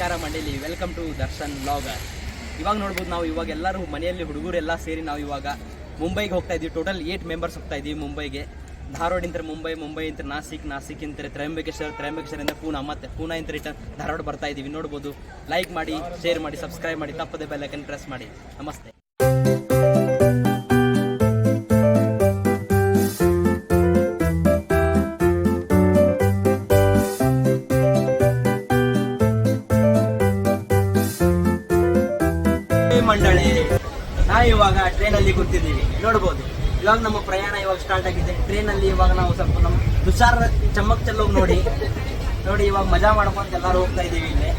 ನಮಸ್ಕಾರ ಮಂಡಳಿ, welcome to Darshan vlogger. ಇವಾಗ ನೋಡ್ಬೋದು ನಾವು ಇವಾಗ ಎಲ್ಲರೂ ಮನೆಯಲ್ಲಿ ಹುಡುಗರೆಲ್ಲ ಸೇರಿ ನಾವು ಇವಾಗ ಮುಂಬೈಗೆ ಹೋಗ್ತಾ ಇದ್ದೀವಿ. ಟೋಟಲ್ 8 ಮೆಂಬರ್ಸ್ ಹೋಗ್ತಾ ಇದ್ದೀವಿ ಮುಂಬೈಗೆ. ಧಾರವಾಡ ಇಂತ ಮುಂಬೈ ಇಂತ ನಾಸಿಕ್ ಇಂತ ತ್ರಯಂಬಕೇಶ್ವರಿಂದ ಪೂನಾ, ಮತ್ತೆ ಪೂನಾ ಇಂತ ರಿಟರ್ನ್ ಧಾರವಾಡ ಬರ್ತಾ ಇದ್ದೀವಿ. ನೋಡ್ಬೋದು, ಲೈಕ್ ಮಾಡಿ, ಶೇರ್ ಮಾಡಿ, ಸಬ್ಸ್ಕ್ರೈಬ್ ಮಾಡಿ, ತಪ್ಪದೆ ಬೆಲ್ ಐಕನ್ ಪ್ರೆಸ್ ಮಾಡಿ. ನಮಸ್ತೆ. ಮಂಡಳಿ, ನಾವು ಇವಾಗ ಟ್ರೈನಲ್ಲಿ ಕೂತಿದ್ದೀವಿ. ನೋಡ್ಬೋದು, ಇವಾಗ ನಮ್ಮ ಪ್ರಯಾಣ ಇವಾಗ ಸ್ಟಾರ್ಟ್ ಆಗಿದೆ. ಟ್ರೈನಲ್ಲಿ ಇವಾಗ ನಾವು ಸ್ವಲ್ಪ ನಮ್ಮ ತುಷಾರ್ ಚಮ್ಮಕ್ ಚೆಲ್ಲೋಗಿ ನೋಡಿ ಇವಾಗ ಮಜಾ ಮಾಡ್ಕೊಂತ ಎಲ್ಲರೂ ಹೋಗ್ತಾ ಇದೀವಿ. ಇಲ್ಲಿ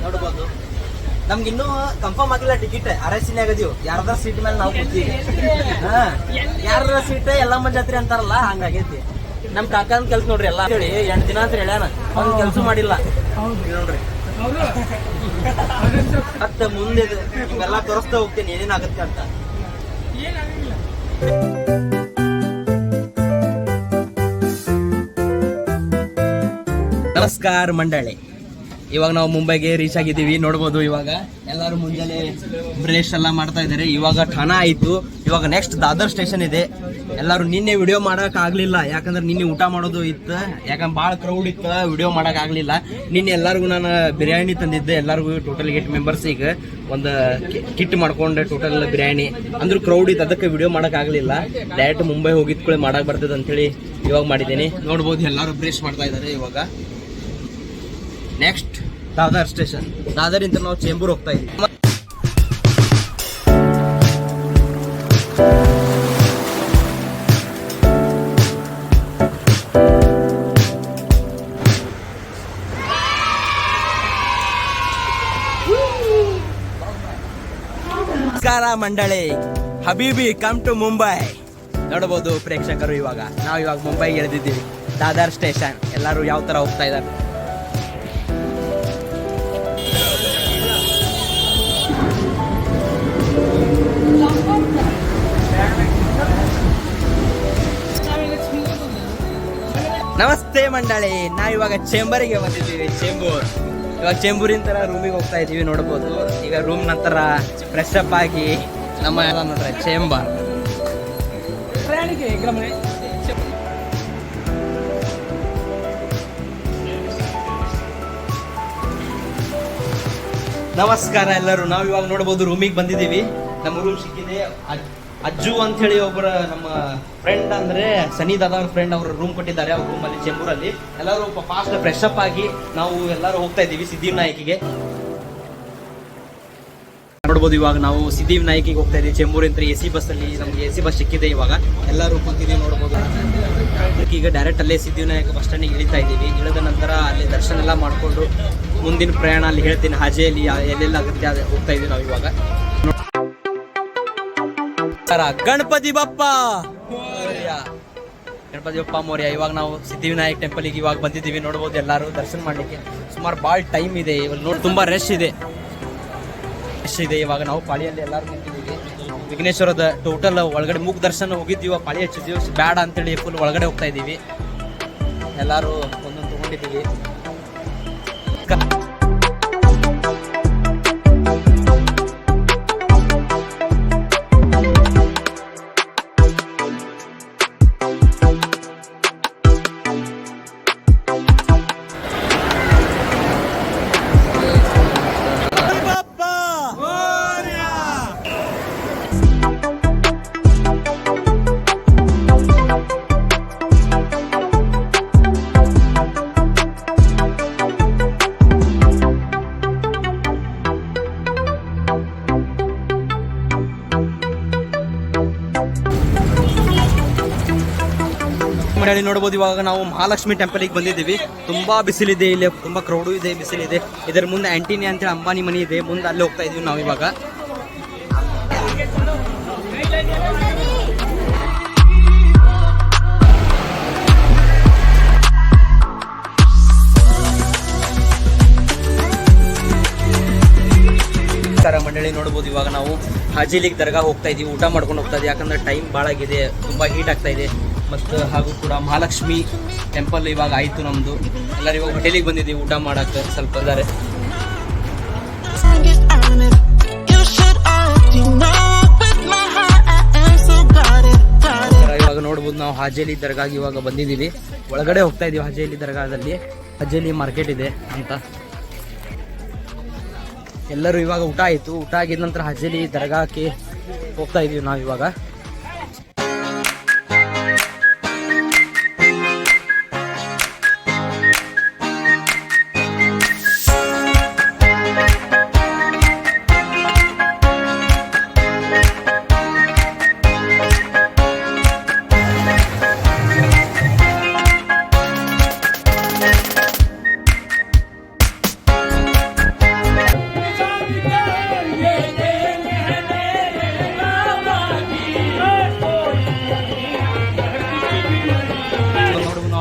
ನೋಡ್ಬೋದು, ನಮ್ಗೆ ಇನ್ನೂ ಕನ್ಫರ್ಮ್ ಆಗಿಲ್ಲ ಟಿಕೆಟ್. RSC ಆಗದೀವಿ. ಯಾರ್ದಾರ ಸೀಟ್ ಮೇಲೆ ನಾವು ಕೂತೀವಿ. ಯಾರ್ದಾರ ಸೀಟ್ ಎಲ್ಲ ಮಂಜಾತ್ರಿ ಅಂತಾರಲ್ಲ, ಹಂಗಾಗೈತಿ. ನಮ್ ಕಾಕನ ಕೆಲ್ಸ ನೋಡ್ರಿ. ಎಲ್ಲ ಹೇಳಿ 8 ದಿನ ಅಂತ ಹೇಳ್ಯಾನ, ಅವ್ನ ಕೆಲ್ಸ ಮಾಡಿಲ್ಲ ನೋಡ್ರಿ. ಮತ್ತೆ ಮುಂದೆ ಇವೆಲ್ಲ ತೋರಿಸ್ತಾ ಹೋಗ್ತೇನೆ ಏನೇನಾಗುತ್ತೆ ಅಂತ. ನಮಸ್ಕಾರ ಮಂಡಳಿ, ಇವಾಗ ನಾವು ಮುಂಬೈಗೆ ರೀಚ್ ಆಗಿದ್ದೀವಿ. ನೋಡ್ಬೋದು, ಇವಾಗ ಎಲ್ಲರೂ ಮುಂಜಾನೆ ಬ್ರೇಶ್ ಎಲ್ಲ ಮಾಡ್ತಾ ಇದ್ದಾರೆ. ಇವಾಗ ಠಾಣಾ ಆಯ್ತು. ಇವಾಗ ನೆಕ್ಸ್ಟ್ ದಾದರ್ ಸ್ಟೇಷನ್ ಇದೆ. ಎಲ್ಲರೂ ನಿನ್ನೆ ವಿಡಿಯೋ ಮಾಡಕ್ ಆಗ್ಲಿಲ್ಲ, ಯಾಕಂದ್ರೆ ನಿನ್ನೆ ಊಟ ಮಾಡೋದು ಇತ್ತು. ಯಾಕಂದ್ರೆ ಭಾಳ ಕ್ರೌಡ್ ಇತ್ತು, ವಿಡಿಯೋ ಮಾಡಕ್ ಆಗ್ಲಿಲ್ಲ. ನಿನ್ನೆ ಎಲ್ಲರಿಗೂ ನಾನು ಬಿರಿಯಾನಿ ತಂದಿದ್ದೆ. ಎಲ್ಲರಿಗೂ ಟೋಟಲ್ 8 ಮೆಂಬರ್ಸಿಗೆ ಒಂದು ಕಿಟ್ ಮಾಡ್ಕೊಂಡೆ. ಟೋಟಲ್ ಬಿರಿಯಾನಿ ಅಂದ್ರೆ ಕ್ರೌಡ್ ಇತ್ತು, ಅದಕ್ಕೆ ವಿಡಿಯೋ ಮಾಡಕ್ ಆಗ್ಲಿಲ್ಲ. ಡೈರೆಕ್ಟ್ ಮುಂಬೈ ಹೋಗಿದ್ ಕೂಡ ಮಾಡಕ್ ಬರ್ತದೆ ಅಂತೇಳಿ ಇವಾಗ ಮಾಡಿದ್ದೀನಿ. ನೋಡ್ಬೋದು, ಎಲ್ಲರೂ ಬ್ರೇಶ್ ಮಾಡ್ತಾ ಇದ್ದಾರೆ. ಇವಾಗ ನೆಕ್ಸ್ಟ್ ದಾದರ್ ಸ್ಟೇಷನ್. ದಾದರ್ ಇಂದ ನಾವು ಚೇಂಬೂರ್ ಹೋಗ್ತಾ ಇದ್ದೀವಿ. ನಮಸ್ಕಾರ ಮಂಡಳಿ, ಹಬೀಬಿ ಕಮ್ ಟು ಮುಂಬೈ. ನೋಡಬಹುದು ಪ್ರೇಕ್ಷಕರು, ಇವಾಗ ನಾವು ಇವಾಗ ಮುಂಬೈಗೆ ಇಳಿದಿದ್ದೀವಿ. ದಾದರ್ ಸ್ಟೇಷನ್. ಎಲ್ಲರೂ ಯಾವ ತರ ಹೋಗ್ತಾ ಇದ್ದಾರೆ. ನಮಸ್ತೆ ಮಂಡಳಿ, ನಾವಿವಾಗ ಚೇಂಬರಿಗೆ ಬಂದಿದ್ದೀವಿ. ಇವಾಗ ಚೇಂಬೂರಿನ ರೂಮಿಗೆ ಹೋಗ್ತಾ ಇದೀವಿ. ನೋಡ್ಬೋದು, ಈಗ ರೂಮ್ ನಂತರ ಫ್ರೆಶ್ ಅಪ್ ಆಗಿ ನಮ್ಮ ಎಲ್ಲ ನೋಡ್ರೆ ಚೇಂಬರ್. ನಮಸ್ಕಾರ ಎಲ್ಲರೂ. ನಾವು ಇವಾಗ ನೋಡ್ಬೋದು ರೂಮಿಗೆ ಬಂದಿದ್ದೀವಿ. ನಮ್ಮ ರೂಮ್ ಸಿಕ್ಕಿದೆ. ಅಜ್ಜು ಅಂತ ಹೇಳಿ ಒಬ್ಬರ ನಮ್ಮ ಫ್ರೆಂಡ್, ಅಂದ್ರೆ ಸನಿ ದಾದಾ ಅವ್ರ ಫ್ರೆಂಡ್, ಅವ್ರ ರೂಮ್ ಕೊಟ್ಟಿದ್ದಾರೆ. ಅವ್ರ ರೂಮಲ್ಲಿ ಚೇಂಬೂರಲ್ಲಿ. ಎಲ್ಲರೂ ಫಾಸ್ಟ್ ಫ್ರೆಶ್ ಅಪ್ ಆಗಿ ನಾವು ಎಲ್ಲರೂ ಹೋಗ್ತಾ ಇದ್ದೀವಿ ಸಿದ್ಧಿವಿನಾಯಕಿಗೆ. ನೋಡ್ಬೋದು, ಇವಾಗ ನಾವು ಸಿದ್ಧಿವಿನಾಯಕಿಗೆ ಹೋಗ್ತಾ ಇದ್ದೀವಿ. ಚೇಂಬೂರಿಂದ AC ಬಸ್ಸಲ್ಲಿ ನಮ್ಗೆ AC ಬಸ್ ಸಿಕ್ಕಿದೆ. ಇವಾಗ ಎಲ್ಲರೂ ಕೂತಿದ್ದೀವಿ. ನೋಡ್ಬೋದು, ಈಗ ಡೈರೆಕ್ಟ್ ಅಲ್ಲೇ ಸಿದ್ಧಿವಿನಾಯಕ ಬಸ್ ಸ್ಟ್ಯಾಂಡಿಗೆ ಇಳಿತಾ ಇದ್ದೀವಿ. ಇಳಿದ ನಂತರ ಅಲ್ಲಿ ದರ್ಶನ ಎಲ್ಲ ಮಾಡಿಕೊಂಡು ಮುಂದಿನ ಪ್ರಯಾಣ ಅಲ್ಲಿ ಹೇಳ್ತೀನಿ, ಹಾಜೆಯಲ್ಲಿ ಎಲ್ಲೆಲ್ಲ ಆಗುತ್ತೆ ಅದು ಹೋಗ್ತಾ ಇದ್ದೀವಿ ನಾವು ಇವಾಗ. ಗಣಪತಿ ಬಪ್ಪ ಮೌರ್ಯ. ಇವಾಗ ನಾವು ಸಿದ್ಧಿವಿನಾಯಕ ಟೆಂಪಲ್ಗೆ ಇವಾಗ ಬಂದಿದ್ದೀವಿ. ನೋಡ್ಬೋದು, ಎಲ್ಲರೂ ದರ್ಶನ ಮಾಡ್ಲಿಕ್ಕೆ ಸುಮಾರು ಭಾಳ ಟೈಮ್ ಇದೆ. ಇವಾಗ ನೋಡಿ ತುಂಬಾ ರಶ್ ಇದೆ. ಇವಾಗ ನಾವು ಪಾಳಿಯಲ್ಲಿ ಎಲ್ಲರೂ ನಿಂತಿದ್ದೀವಿ. ವಿಘ್ನೇಶ್ವರದ ಟೋಟಲ್ ಒಳಗಡೆ ಮೂಗ್ ದರ್ಶನ ಹೋಗಿದ್ದೀವಿ, ಪಾಳಿ ಹಚ್ಚಿದ್ದೀವಿ. ಬೇಡ ಅಂತೇಳಿ ಫುಲ್ ಒಳಗಡೆ ಹೋಗ್ತಾ ಇದ್ದೀವಿ. ಎಲ್ಲರೂ ಒಂದೊಂದು ತಗೊಂಡಿದ್ದೀವಿ. ನೋಡಬಹುದು, ಇವಾಗ ನಾವು ಮಹಾಲಕ್ಷ್ಮಿ ಟೆಂಪಲ್ಗೆ ಬಂದಿದ್ದೀವಿ. ತುಂಬಾ ಬಿಸಿಲಿದೆ, ಇಲ್ಲಿ ತುಂಬಾ ಕ್ರೌಡು ಇದೆ, ಬಿಸಿಲಿದೆ. ಇದರ ಮುಂದೆ ಆಂಟಿನಿ ಅಂತೇಳಿ ಅಂಬಾನಿ ಮನಿ ಇದೆ. ಮುಂದೆ ಅಲ್ಲಿ ಹೋಗ್ತಾ ಇದೀವಿ ನಾವು ಇವಾಗ. ಮಂಡಳಿ ನೋಡಬಹುದು, ಇವಾಗ ನಾವು ಹಾಜಿಲಿಗೆ ದರ್ಗಾ ಹೋಗ್ತಾ ಇದೀವಿ. ಊಟ ಮಾಡ್ಕೊಂಡು ಹೋಗ್ತಾ ಇದೀವಿ, ಯಾಕಂದ್ರೆ ಟೈಮ್ ಭಾಳ ಆಗಿದೆ, ತುಂಬಾ ಹೀಟ್ ಆಗ್ತಾ ಇದೆ. ಮತ್ತು ಹಾಗೂ ಕೂಡ ಮಹಾಲಕ್ಷ್ಮಿ ಟೆಂಪಲ್ ಇವಾಗ ಆಯಿತು ನಮ್ಮದು. ಎಲ್ಲರೂ ಇವಾಗ ಹೋಟೆಲಿಗೆ ಬಂದಿದ್ದೀವಿ ಊಟ ಮಾಡೋಕ್ಕೆ. ಸ್ವಲ್ಪ ಇದ್ದಾರೆ ನೋಡ್ಬೋದು ನಾವು ಹಾಜೇಲಿ ದರ್ಗಾಗೆ ಇವಾಗ ಬಂದಿದ್ದೀವಿ. ಒಳಗಡೆ ಹೋಗ್ತಾ ಇದೀವಿ. ಹಾಜೇಲಿ ದರ್ಗಾದಲ್ಲಿ ಹಾಜೇಲಿ ಮಾರ್ಕೆಟ್ ಇದೆ ಅಂತ. ಎಲ್ಲರೂ ಇವಾಗ ಊಟ ಆಯಿತು. ಊಟ ಆಗಿದ ನಂತರ ಹಾಜೇಲಿ ದರ್ಗಾಕ್ಕೆ ಹೋಗ್ತಾ ಇದೀವಿ ನಾವು ಇವಾಗ.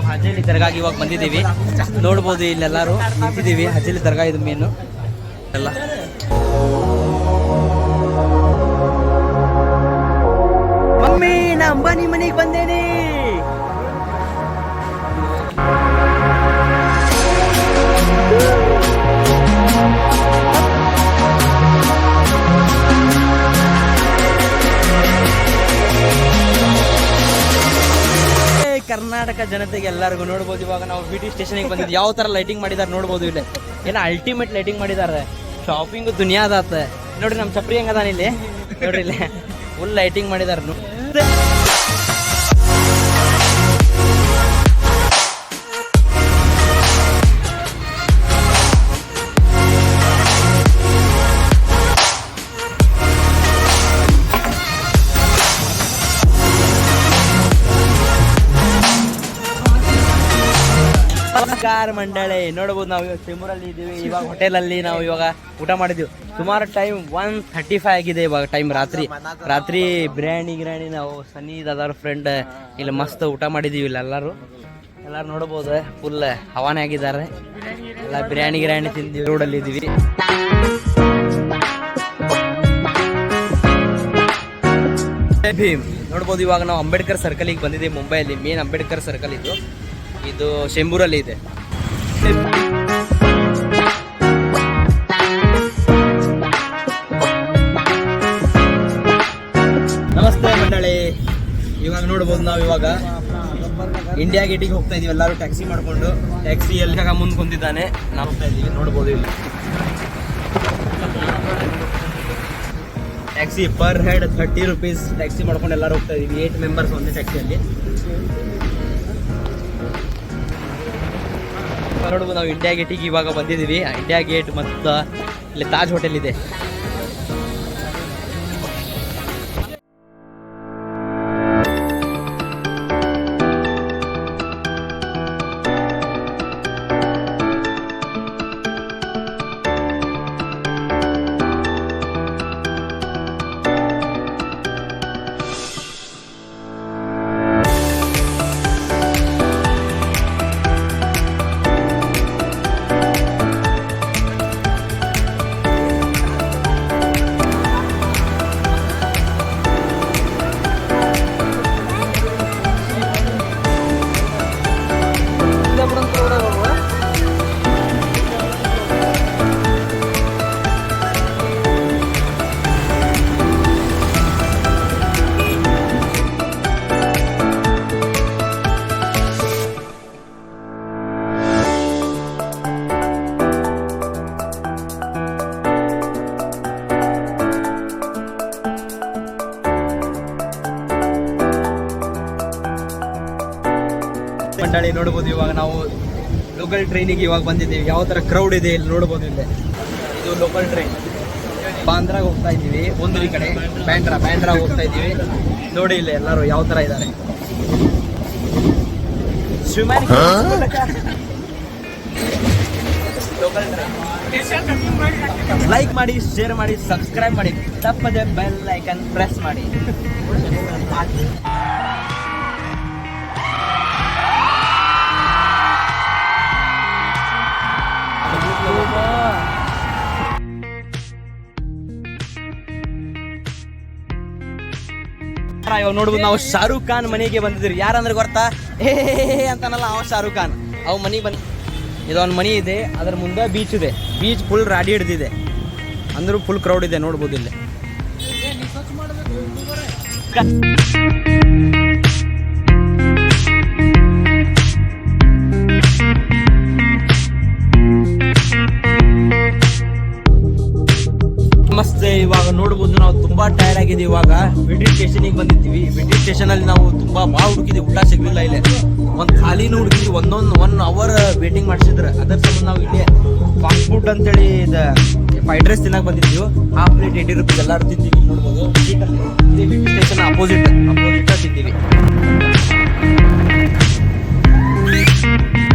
ಹಾಜೇಲಿ ದರ್ಗಾಗೆ ಇವಾಗ ಬಂದಿದ್ದೀವಿ. ನೋಡ್ಬೋದು ಇಲ್ಲೆಲ್ಲರೂ ನಿಂತಿದ್ದೀವಿ. ಹಾಜೇಲಿ ದರ್ಗಾ ಇದು ಮೇನು ಎಲ್ಲ. ಮಮ್ಮಿ ನಾ ಅಂಬಾನಿ ಮನೆಗೆ ಬಂದೇನೆ. ಕರ್ನಾಟಕ ಜನತೆಗೆ ಎಲ್ಲರಿಗೂ ನೋಡ್ಬೋದು. ಇವಾಗ ನಾವು BT ಸ್ಟೇಷನ್ಗೆ ಬಂದಿದ್ದು. ಯಾವ ತರ ಲೈಟಿಂಗ್ ಮಾಡಿದಾರೆ ನೋಡ್ಬೋದು. ಇಲ್ಲಿ ಏನೋ ಅಲ್ಟಿಮೇಟ್ ಲೈಟಿಂಗ್ ಮಾಡಿದ್ದಾರೆ. ಶಾಪಿಂಗ್ ದುನಿಯಾದಾತ ನೋಡ್ರಿ. ನಮ್ಮ ಚಪ್ರಿ ಹೆಂಗದಾನ ಇಲ್ಲಿ ನೋಡ್ರಿ. ಇಲ್ಲಿ ಫುಲ್ ಲೈಟಿಂಗ್ ಮಾಡಿದಾರ. ನಮಸ್ಕಾರ ಮಂಡಳಿ. ನೋಡ್ಬೋದು ನಾವು ಚೆಂಬೂರಲ್ಲಿ ಇದ್ದೀವಿ. ಇವಾಗ ಹೋಟೆಲಲ್ಲಿ ನಾವು ಇವಾಗ ಊಟ ಮಾಡಿದ್ದೀವಿ. ಸುಮಾರು ಟೈಮ್ 1:35 ಆಗಿದೆ ಇವಾಗ ಟೈಮ್. ರಾತ್ರಿ ಬಿರಿಯಾನಿ ನಾವು ಸನ್ನಿ ದಾದಾರ ಫ್ರೆಂಡ್ ಇಲ್ಲಿ ಮಸ್ತ್ ಊಟ ಮಾಡಿದ್ದೀವಿ. ಇಲ್ಲಿ ಎಲ್ಲರೂ ನೋಡ್ಬೋದು ಫುಲ್ ಹವಾನೆ ಆಗಿದ್ದಾರೆ. ಎಲ್ಲ ಬಿರಿಯಾನಿ ತಿಂದಿವಿ. ರೋಡಲ್ಲಿ ಇದ್ದೀವಿ. ನೋಡ್ಬೋದು ಇವಾಗ ನಾವು ಅಂಬೇಡ್ಕರ್ ಸರ್ಕಲ್ಗೆ ಬಂದಿದ್ದೀವಿ. ಮುಂಬೈಯಲ್ಲಿ ಮೇನ್ ಅಂಬೇಡ್ಕರ್ ಸರ್ಕಲ್ ಇದು ಶೆಂಬೂರಲ್ಲಿ ಇದೆ. ನಮಸ್ತೆ ಮಂಡಳಿ. ಇವಾಗ ನೋಡ್ಬೋದು ನಾವು ಇವಾಗ ಇಂಡಿಯಾ ಗೇಟಿಗೆ ಹೋಗ್ತಾ ಇದೀವಿ. ಎಲ್ಲರೂ ಟ್ಯಾಕ್ಸಿ ಮಾಡ್ಕೊಂಡು. ಟ್ಯಾಕ್ಸಿಯಲ್ಲಿ ಮುಂದೆ ಕುಂತಿದ್ದಾನೆ. ನಾವು ಹೋಗ್ತಾ ಇದೀವಿ. ನೋಡ್ಬೋದು ಇಲ್ಲಿ taxi per head 30 rupees taxi ಮಾಡ್ಕೊಂಡು ಎಲ್ಲರೂ ಹೋಗ್ತಾ ಇದೀವಿ. 8 ಮೆಂಬರ್ಸ್ ಒಂದೇ ಟ್ಯಾಕ್ಸಿಯಲ್ಲಿ. ನೋಡ್ಬೋದು ನಾವು ಇಂಡಿಯಾ ಗೇಟಿಗೆ ಇವಾಗ ಬಂದಿದ್ದೀವಿ. ಇಂಡಿಯಾ ಗೇಟ್ ಮತ್ತು ಇಲ್ಲಿ ತಾಜ್ ಹೋಟೆಲ್ ಇದೆ. ಮಂಡಳಿ ನೋಡ್ಬೋದು. ಇವಾಗ ನಾವು ಲೋಕಲ್ ಟ್ರೈನಿಗೆ ಇವಾಗ ಬಂದಿದ್ದೀವಿ. ಯಾವ ಥರ ಕ್ರೌಡ್ ಇದೆ ಇಲ್ಲಿ ನೋಡ್ಬೋದು. ಇಲ್ಲೇ ಇದು ಲೋಕಲ್ ಟ್ರೈನ್. ಬಾಂದ್ರಾಗ ಹೋಗ್ತಾ ಇದ್ದೀವಿ. ಒಂದು ಈ ಕಡೆ ಬ್ಯಾಂಡ್ರಾಗ ಹೋಗ್ತಾ ಇದ್ದೀವಿ. ನೋಡಿ ಇಲ್ಲಿ ಎಲ್ಲರೂ ಯಾವ ಥರ ಇದ್ದಾರೆ. Local train. ಲೈಕ್ ಮಾಡಿ, ಶೇರ್ ಮಾಡಿ, ಸಬ್ಸ್ಕ್ರೈಬ್ ಮಾಡಿ. ತಪ್ಪದೆ ಬೆಲ್ ಐಕನ್ ಪ್ರೆಸ್ ಮಾಡಿ. ಇವಾಗ ನೋಡ್ಬೋದು ನಾವು ಶಾರುಖ್ ಖಾನ್ ಮನೆಗೆ ಬಂದಿದ್ದೀವಿ. ಯಾರಂದ್ರೆ ಗೊತ್ತಾ? ಅಂತಾನಲ್ಲ ಅವ ಶಾರುಖ್ ಖಾನ್. ಅವ್ ಮನೆಗೆ ಬಂದು ಇದೊಂದು ಮನೆ ಇದೆ. ಅದ್ರ ಮುಂದೆ ಬೀಚ್ ಇದೆ. ಬೀಚ್ ಫುಲ್ ರಾಡಿ ಹಿಡ್ದಿದೆ. ಅಂದ್ರೂ ಫುಲ್ ಕ್ರೌಡ್ ಇದೆ ನೋಡ್ಬೋದು ಇಲ್ಲಿ. ತುಂಬಾ ಟೈರ್ಡ್ ಆಗಿದೆ. ಇವಾಗ ಬಿಟಿ ಸ್ಟೇಷನಿಗೆ ಬಂದಿದ್ದೀವಿ. ಬಿಟಿ ಸ್ಟೇಷನ್ ಅಲ್ಲಿ ನಾವು ತುಂಬಾ ಭಾಳ ಹುಡುಕಿದ್ವಿ, ಊಟ ಸಿಗ್ಲಿಲ್ಲ. ಇಲ್ಲಿ ಒಂದು ಖಾಲಿನೂ ಹುಡುಕಿದ್ವಿ, 1 ಅವರ್ ವೇಟಿಂಗ್ ಮಾಡಿಸಿದ್ರೆ. ಅದರ ಸಂಬಂಧ ನಾವು ಇಲ್ಲಿ ಫಾಸ್ಟ್ ಫುಡ್ ಅಂತೇಳಿ ಫ್ರೈಡ್ ರೈಸ್ ತಿನ್ನಕ್ ಬಂದಿದ್ದೀವಿ. ಹಾಫ್ ಪ್ಲೇಟ್ 80 ರೂಪಾಯಿ ಎಲ್ಲರೂ ತಿಂತೀವಿ. ನೋಡ್ಬೋದು ಬಿಟಿ ಸ್ಟೇಷನ್ ಅಪೋಸಿಟ್ ತಿಂತೀವಿ.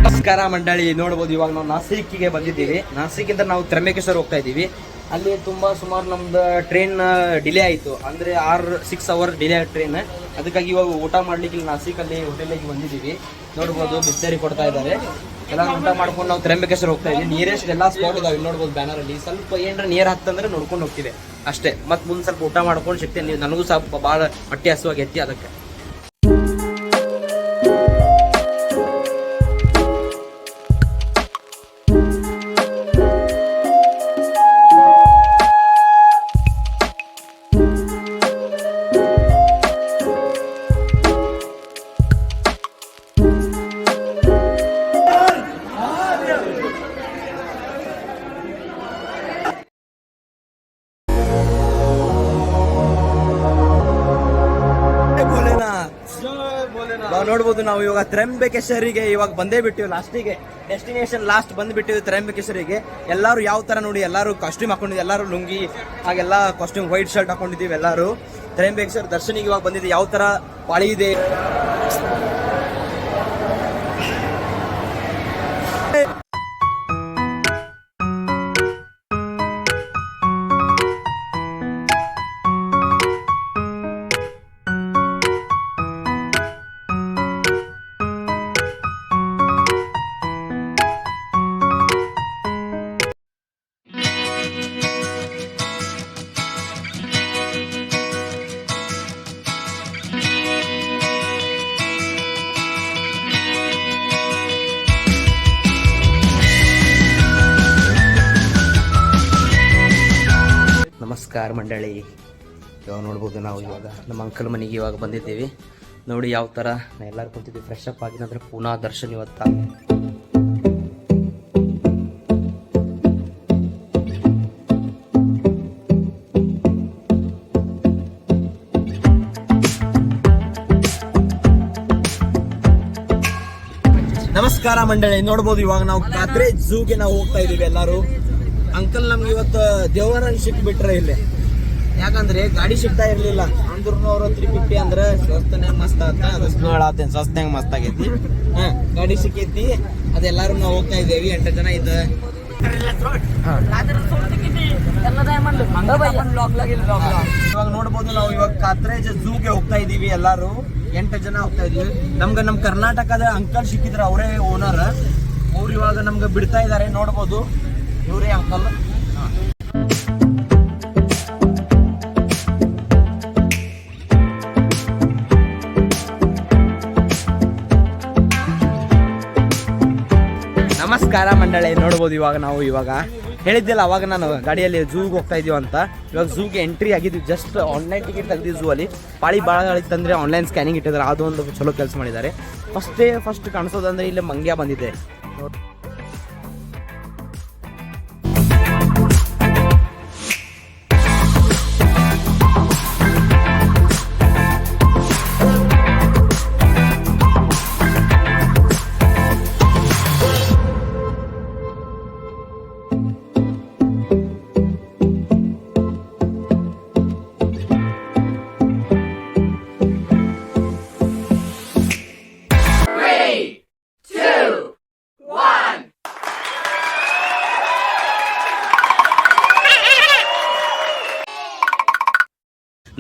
ನಮಸ್ಕಾರ ಮಂಡಳಿ, ನೋಡ್ಬೋದು ಇವಾಗ ನಾವು ನಾಸಿಕ್ಕಿಗೆ ಬಂದಿದ್ದೀವಿ. ನಾಸಿಕ್ಕಿಂದ ನಾವು ತ್ರ್ಯಂಬಕೇಶ್ವರ ಹೋಗ್ತಾ ಇದ್ದೀವಿ. ಅಲ್ಲಿ ಸುಮಾರು ನಮ್ದು ಟ್ರೈನ್ ಡಿಲೇ ಆಯಿತು, ಅಂದರೆ 6 ಅವರ್ ಡಿಲೇ ಆಯ್ತು ಟ್ರೈನ್. ಅದಕ್ಕಾಗಿ ಇವಾಗ ಊಟ ಮಾಡ್ಲಿಕ್ಕೆ ಇಲ್ಲಿ ನಾಸಿಕಲ್ಲಿ ಹೋಟೆಲಿಗೆ ಬಂದಿದ್ದೀವಿ. ನೋಡ್ಬೋದು ಬಿಸ್ಲೇರಿ ಕೊಡ್ತಾ ಇದ್ದಾರೆ. ಎಲ್ಲ ಊಟ ಮಾಡ್ಕೊಂಡು ನಾವು ತ್ರ್ಯಂಬಕೇಶ್ವರ ಹೋಗ್ತಾ ಇದ್ದೀವಿ. ನಿಯರೆಸ್ಟ್ ಎಲ್ಲ ಸ್ಪಾಟ್ ಇದಾವೆ. ನೋಡ್ಬೋದು ಬ್ಯಾನರಲ್ಲಿ ಸ್ವಲ್ಪ ಏನಾರ ನಿಯರ್ ಹತ್ತಂದ್ರೆ ನೋಡ್ಕೊಂಡು ಹೋಗ್ತೀವಿ ಅಷ್ಟೇ. ಮತ್ತೆ ಮುಂದೆ ಸ್ವಲ್ಪ ಊಟ ಮಾಡ್ಕೊಂಡು ಸಿಗ್ತೇನೆ. ನನಗೂ ಸ್ವಲ್ಪ ಭಾಳ ಹೊಟ್ಟೆ ಹಸುವಾಗೈತಿ, ಅದಕ್ಕೆ. ನೋಡ್ಬೋದು ನಾವು ಇವಾಗ ತ್ರ್ಯಂಬಕೇಶ್ವರಿಗೆ ಇವಾಗ ಬಂದೇ ಬಿಟ್ಟಿವಿ. ಲಾಸ್ಟಿಗೆ ಡೆಸ್ಟಿನೇಷನ್ ಲಾಸ್ಟ್ ಬಂದ್ಬಿಟ್ಟಿವಿ ತ್ರ್ಯಂಬಕೇಶ್ವರಿಗೆ. ಎಲ್ಲರೂ ಯಾವ ತರ ನೋಡಿ, ಎಲ್ಲರೂ ಕಾಸ್ಟ್ಯೂಮ್ ಹಾಕೊಂಡಿದ್ದೀವಿ. ಎಲ್ಲರೂ ಲುಂಗಿ ಹಾಗೆಲ್ಲ ಕಾಸ್ಟ್ಯೂಮ್, ವೈಟ್ ಶರ್ಟ್ ಹಾಕೊಂಡಿದ್ದೀವಿ. ಎಲ್ಲರೂ ತ್ರ್ಯಂಬಕೇಶ್ವರ ದರ್ಶನಿಗೆ ಇವಾಗ ಬಂದಿದೆ. ಯಾವ ತರ ಪಾಳಿ ಇದೆ. ನಮಸ್ಕಾರ ಮಂಡಳಿ, ಇವಾಗ ನೋಡ್ಬೋದು ನಾವು ಇವಾಗ ನಮ್ಮ ಅಂಕಲ್ ಮನೆಗೆ ಇವಾಗ ಬಂದಿದ್ದೀವಿ. ನೋಡಿ ಯಾವ ಥರ ಎಲ್ಲರೂ ಕುಂತಿದ್ದೀವಿ. ಫ್ರೆಶ್ ಅಪ್ ಆಗಿ ನಂತರ ಪುನಃ ದರ್ಶನ್ ಇವತ್ತ ನಮಸ್ಕಾರ ಮಂಡಳಿ, ನೋಡ್ಬೋದು ಇವಾಗ ನಾವು ಕಾತ್ರೇಜ್ ಝೂಗೆ ನಾವು ಹೋಗ್ತಾ ಇದ್ದೀವಿ. ಎಲ್ಲರೂ ಅಂಕಲ್ ನಮ್ಗೆ ಇವತ್ತು ದೇವರನ್ನ ಸಿಕ್ಬಿಟ್ರೆ ಇಲ್ಲಿ. ಯಾಕಂದ್ರೆ ಗಾಡಿ ಸಿಗ್ತಾ ಇರ್ಲಿಲ್ಲ. ಅಂದ್ರೂ ಅವರು 350 ಅಂದ್ರೆ ಸ್ವಸ್ತನೇ ಮಸ್ತ್ ಆತ. ಅದಕ್ಕೆ ನೋಡತ್ತೇನೆ ಸ್ವಸ್ತಾಗ ಮಸ್ತ್ ಆಗೈತಿ. ಗಾಡಿ ಸಿಕ್ಕೈತಿ, ಅದೆಲ್ಲರೂ ನಾವು ಹೋಗ್ತಾ ಇದ್ದೇವಿ. 8 ಜನ ಇದ್ದ. ಇವಾಗ ನೋಡ್ಬೋದು ನಾವು ಇವಾಗ ಕಾತ್ರೇಜ್ ಝೂಗೆ ಹೋಗ್ತಾ ಇದೀವಿ. ಎಲ್ಲಾರು 8 ಜನ ಹೋಗ್ತಾ ಇದೀವಿ. ನಮ್ಗೆ ನಮ್ಮ ಕರ್ನಾಟಕದ ಅಂಕಲ್ ಸಿಕ್ಕಿದ್ರೆ, ಅವರೇ ಓನರ್. ಅವ್ರು ಇವಾಗ ನಮ್ಗೆ ಬಿಡ್ತಾ ಇದಾರೆ. ನೋಡ್ಬೋದು ಇವರೇ ಅಂಕಲ್. ನಮಸ್ಕಾರ ಮಂಡಳಿ, ನೋಡ್ಬೋದು ಇವಾಗ ನಾವು ಹೇಳಿದ್ದಿಲ್ಲ ಅವಾಗ ನಾನು ಗಾಡಿಯಲ್ಲಿ ಝೂಗೆ ಹೋಗ್ತಾ ಇದೀವಿ ಅಂತ. ಇವಾಗ ಝೂಗೆ ಎಂಟ್ರಿ ಆಗಿದ್ವಿ. ಜಸ್ಟ್ ಆನ್ಲೈನ್ ಟಿಕೆಟ್ ತೆಗ್ದಿದ್ದು ಝೂ ಅಲ್ಲಿ. ಪಾಳಿ ಭಾಳ ಇತ್ತಂದ್ರೆ ಆನ್ಲೈನ್ ಸ್ಕ್ಯಾನಿಂಗ್ ಇಟ್ಟಿದ್ದಾರೆ. ಅದು ಒಂದು ಚಲೋ ಕೆಲಸ ಮಾಡಿದ್ದಾರೆ. ಫಸ್ಟ್ ಕಾಣಿಸೋದಂದ್ರೆ ಇಲ್ಲಿ ಮಂಗ್ಯ ಬಂದಿದೆ.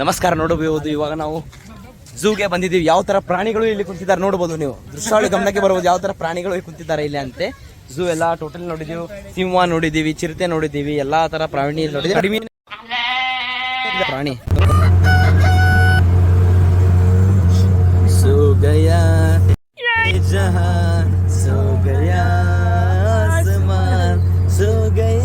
ನಮಸ್ಕಾರ, ನೋಡಬಹುದು ಇವಾಗ ನಾವು ಝೂಗೆ ಬಂದಿದ್ದೀವಿ. ಯಾವ ತರ ಪ್ರಾಣಿಗಳು ಇಲ್ಲಿ ಕುಂತಿದ್ದಾರೆ ನೋಡಬಹುದು ನೀವು. ದೃಶ್ಯಾವಳಿ ಗಮನಕ್ಕೆ ಬರಬಹುದು ಯಾವ ತರ ಪ್ರಾಣಿಗಳು ಇಲ್ಲಿ ಕುಂತಿದ್ದಾರೆ ಇಲ್ಲಿ ಅಂತೆ. ಝೂ ಎಲ್ಲ ಟೋಟಲ್ ನೋಡಿದೀವಿ. ಸಿಂಹ ನೋಡಿದೀವಿ, ಚಿರತೆ ನೋಡಿದೀವಿ, ಎಲ್ಲಾ ತರ ಪ್ರಾಣಿ ನೋಡಿದೀವಿ. ಪ್ರಾಣಿ ಸೋ ಗಯಾ ಜಹಾನ್, ಸೋ ಗಯಾ ಆಸಮಾನ್, ಸೋ ಗಯಾ.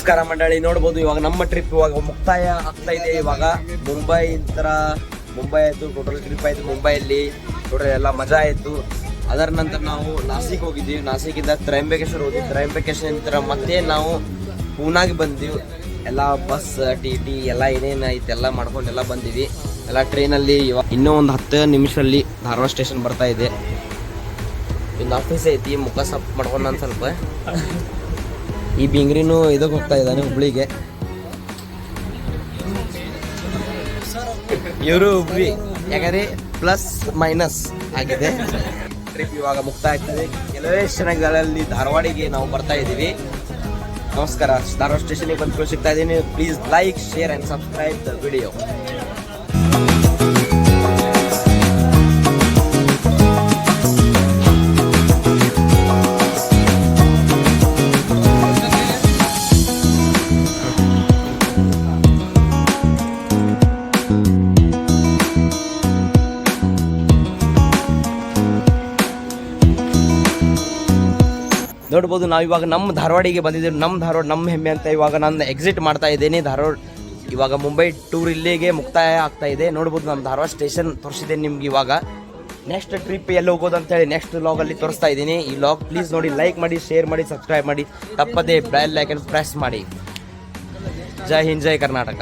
ನಮಸ್ಕಾರ ಮಂಡಳಿ. ನೋಡ್ಬೋದು ಇವಾಗ ನಮ್ಮ ಟ್ರಿಪ್ ಇವಾಗ ಮುಕ್ತಾಯ ಆಗ್ತಾ ಇದೆ. ಇವಾಗ ಮುಂಬೈ ಆಯಿತು, ಟೋಟಲ್ ಟ್ರಿಪ್ ಆಯಿತು ಮುಂಬೈಯಲ್ಲಿ. ಟೋಟಲ್ ಎಲ್ಲ ಮಜಾ ಆಯಿತು. ಅದರ ನಂತರ ನಾವು ನಾಸಿಕ್ ಹೋಗಿದ್ದೀವಿ. ನಾಸಿಕಿಂದ ತ್ರಯಂಬಕೇಶ್ವರ ಹೋದ್ವಿ. ತ್ರಯಂಬಕೇಶ್ವರ ನಂತರ ಮತ್ತೆ ನಾವು ಪೂನಾಗೆ ಬಂದೀವಿ. ಎಲ್ಲ ಬಸ್ ಟಿ ಎಲ್ಲ ಏನೇನು ಐತೆ ಎಲ್ಲ ಮಾಡ್ಕೊಂಡೆಲ್ಲ ಬಂದೀವಿ. ಎಲ್ಲ ಟ್ರೈನಲ್ಲಿ. ಇವಾಗ ಇನ್ನೂ ಒಂದು 10 ನಿಮಿಷದಲ್ಲಿ ಧಾರವಾಡ ಸ್ಟೇಷನ್ ಬರ್ತಾ ಇದೆ. ಒಂದು ಆಫೀಸ್ ಐತಿ, ಮುಖ ಸಪ್ ಮಾಡ್ಕೊಂಡು ನಾನು ಸ್ವಲ್ಪ. ಈ ಬಿಂಗ್ರಿನೂ ಇದಕ್ಕೆ ಹೋಗ್ತಾ ಇದ್ದಾನೆ ಹುಬ್ಳಿಗೆ. ಇವರು ಹುಬ್ಳಿ ಯಾಕಂದರೆ +- ಆಗಿದೆ. ಟ್ರಿಪ್ ಇವಾಗ ಮುಕ್ತಾಯ ಆಗ್ತದೆ. ಕೆಲವೇ ಕ್ಷಣಗಳಲ್ಲಿ ಧಾರವಾಡಿಗೆ ನಾವು ಬರ್ತಾ ಇದ್ದೀವಿ. ನಮಸ್ಕಾರ. ಧಾರವಾಡ ಸ್ಟೇಷನಿಗೆ ಬಂದು ಸಿಗ್ತಾ ಇದ್ದೀನಿ. Please like, share and subscribe the video. ನೋಡ್ಬೋದು ನಾವು ಇವಾಗ ನಮ್ಮ ಧಾರವಾಡಿಗೆ ಬಂದಿದ್ದೀವಿ. ನಮ್ಮ ಧಾರವಾಡ ನಮ್ಮ ಹೆಮ್ಮೆ ಅಂತ ಇವಾಗ ನಾನು ಎಕ್ಸಿಟ್ ಮಾಡ್ತಾ ಇದ್ದೀನಿ. ಧಾರವಾಡ ಇವಾಗ ಮುಂಬೈ ಟೂರ್ ಇಲ್ಲಿಗೆ ಮುಕ್ತಾಯ ಆಗ್ತಾ ಇದೆ. ನೋಡ್ಬೋದು ನಾನು ಧಾರವಾಡ ಸ್ಟೇಷನ್ ತೋರಿಸಿದ್ದೇನೆ ನಿಮ್ಗೆ. ಇವಾಗ ನೆಕ್ಸ್ಟ್ ಟ್ರಿಪ್ ಎಲ್ಲಿ ಹೋಗೋದು ಅಂತೇಳಿ ನೆಕ್ಸ್ಟ್ ವ್ಲಾಗಲ್ಲಿ ತೋರಿಸ್ತಾ ಇದ್ದೀನಿ. ಈ ವ್ಲಾಗ್ ಪ್ಲೀಸ್ ನೋಡಿ, ಲೈಕ್ ಮಾಡಿ, ಶೇರ್ ಮಾಡಿ, ಸಬ್ಸ್ಕ್ರೈಬ್ ಮಾಡಿ, ತಪ್ಪದೇ ಬೆಲ್ ಐಕನ್ ಪ್ರೆಸ್ ಮಾಡಿ. ಜೈ ಹಿಂದ್, ಜೈ ಕರ್ನಾಟಕ.